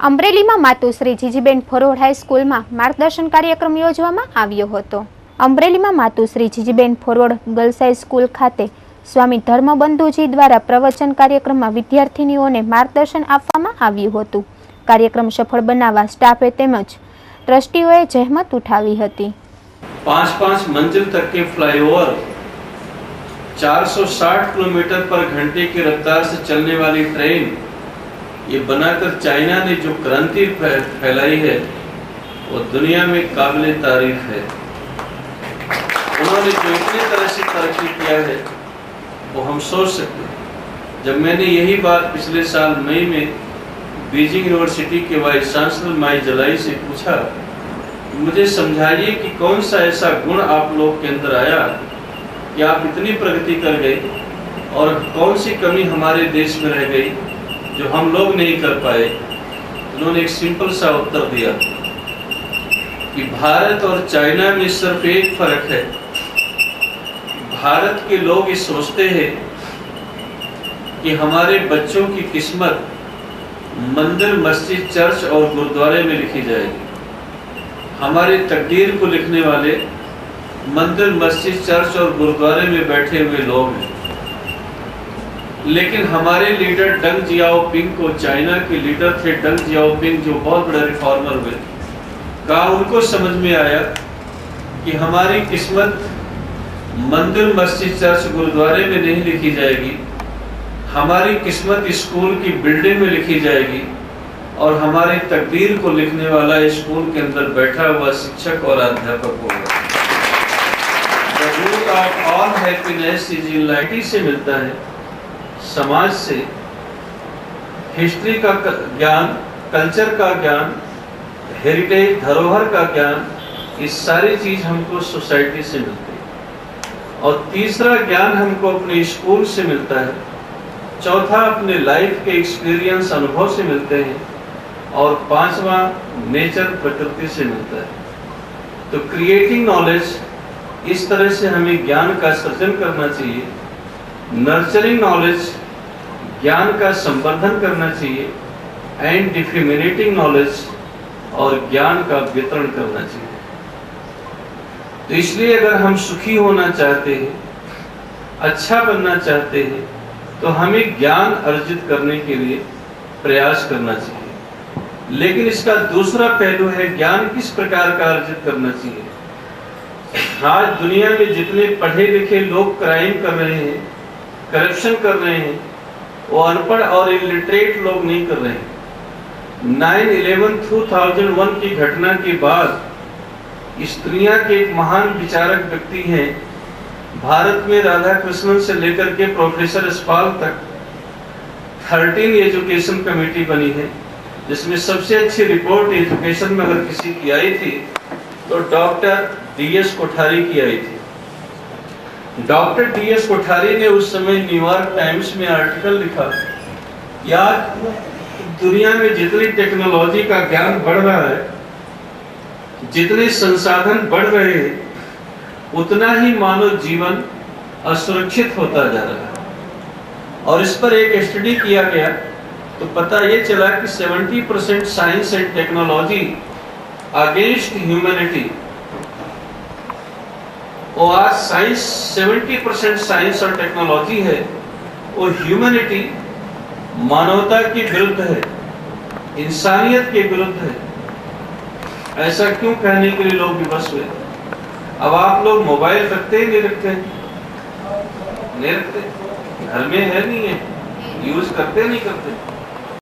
અમરેલીમાં માતુશ્રી જીજીબેન ફોરવર્ડ હાઈસ્કૂલમાં માર્ગદર્શન કાર્યક્રમ યોજવામાં આવ્યો હતો। અમરેલીમાં માતુશ્રી જીજીબેન ફોરવર્ડ ગર્લ્સ હાઈસ્કૂલ ખાતે સ્વામી ધર્મબંધુજી દ્વારા પ્રવચન કાર્યક્રમમાં વિદ્યાર્થીનીઓને માર્ગદર્શન આપવામાં આવ્યું હતું। કાર્યક્રમ સફળ બનાવવા સ્ટાફે તેમજ ટ્રસ્ટીઓએ જહેમત ઉઠાવી હતી। 5-5 मंजिल तक के फ्लाईओवर 460 किलोमीटर पर घंटे की रफ्तार से चलने वाली ट्रेन ये बनाकर चाइना ने जो क्रांति फैलाई है वो दुनिया में काबिल तारीफ है। उन्होंने जो इतनी तरह से तरक्की किया है वो हम सोच सकते हैं। जब मैंने यही बात पिछले साल मई में बीजिंग यूनिवर्सिटी के वाइस चांसलर माई जलाई से पूछा, मुझे समझाइए कि कौन सा ऐसा गुण आप लोग के अंदर आया कि आप इतनी प्रगति कर गए और कौन सी कमी हमारे देश में रह गई जो हम लोग नहीं कर पाए। उन्होंने एक सिंपल सा उत्तर दिया कि भारत और चाइना में सिर्फ एक फर्क है। भारत के लोग ये सोचते हैं कि हमारे बच्चों की किस्मत मंदिर, मस्जिद, चर्च और गुरुद्वारे में लिखी जाएगी। हमारी तकदीर को लिखने वाले मंदिर, मस्जिद, चर्च और गुरुद्वारे में बैठे हुए लोग हैं। लेकिन हमारे लीडर डंग जियाओपिंग को, चाइना के लीडर थे डंग जियाओपिंग जो बहुत बड़े रिफॉर्मर हुए, कहा उनको समझ में आया कि हमारी किस्मत मंदिर, मस्जिद, चर्च, गुरुद्वारे में नहीं लिखी जाएगी। हमारी किस्मत स्कूल की बिल्डिंग में लिखी जाएगी और हमारी तकदीर को लिखने वाला स्कूल के अंदर बैठा हुआ शिक्षक और अध्यापक होगा। The root of all happiness is enlightenment से मिलता है, समाज से, हिस्ट्री का ज्ञान, कल्चर का ज्ञान, हेरिटेज, धरोहर का ज्ञान, ये सारी चीज हमको सोसाइटी से मिलती है। और तीसरा ज्ञान हमको अपने स्कूल से मिलता है। चौथा अपने लाइफ के एक्सपीरियंस, अनुभव से मिलते हैं। और पांचवा नेचर, प्रकृति से मिलता है। तो क्रिएटिंग नॉलेज, इस तरह से हमें ज्ञान का सृजन करना चाहिए। नर्चरिंग नॉलेज, ज्ञान का संवर्धन करना चाहिए। एंड डिफिमिनेटिंग नॉलेज, और ज्ञान का वितरण करना चाहिए। तो इसलिए अगर हम सुखी होना चाहते हैं, अच्छा बनना चाहते हैं, तो हमें ज्ञान अर्जित करने के लिए प्रयास करना चाहिए। लेकिन इसका दूसरा पहलू है ज्ञान किस प्रकार का अर्जित करना चाहिए। आज दुनिया में जितने पढ़े लिखे लोग क्राइम कर रहे हैं, करप्शन कर रहे हैं, वो अनपढ़ और इलिटरेट लोग नहीं कर रहे हैं। 9/11/2001 की घटना के बाद इस दुनिया के एक महान विचारक व्यक्ति हैं, भारत में राधा कृष्णन से लेकर के प्रोफेसर यशपाल तक 13 एजुकेशन कमेटी बनी है, जिसमें सबसे अच्छी रिपोर्ट एजुकेशन में अगर किसी की आई थी तो डॉक्टर D.S. कोठारी की आई थी। Doctor D.S. कोठारी ने उस समय न्यूयॉर्क टाइम्स में आर्टिकल लिखा, यार दुनिया में जितनी टेक्नोलॉजी का ज्ञान बढ़ रहा है, जितने संसाधन बढ़ रहे हैं, उतना ही मानव जीवन असुरक्षित होता जा रहा है। और इस पर एक स्टडी किया गया तो पता ये चला कि 70% science and technology against humanity. और आज साइंस 70% साइंस और टेक्नोलॉजी है, वो ह्यूमैनिटी, मानवता के विरुद्ध है, इंसानियत के विरुद्ध है। ऐसा क्यों कहने के लिए लोग विवश हुए? अब आप लोग मोबाइल रखते ही नहीं रखते? नहीं रखते, घर में है नहीं है, यूज करते नहीं करते।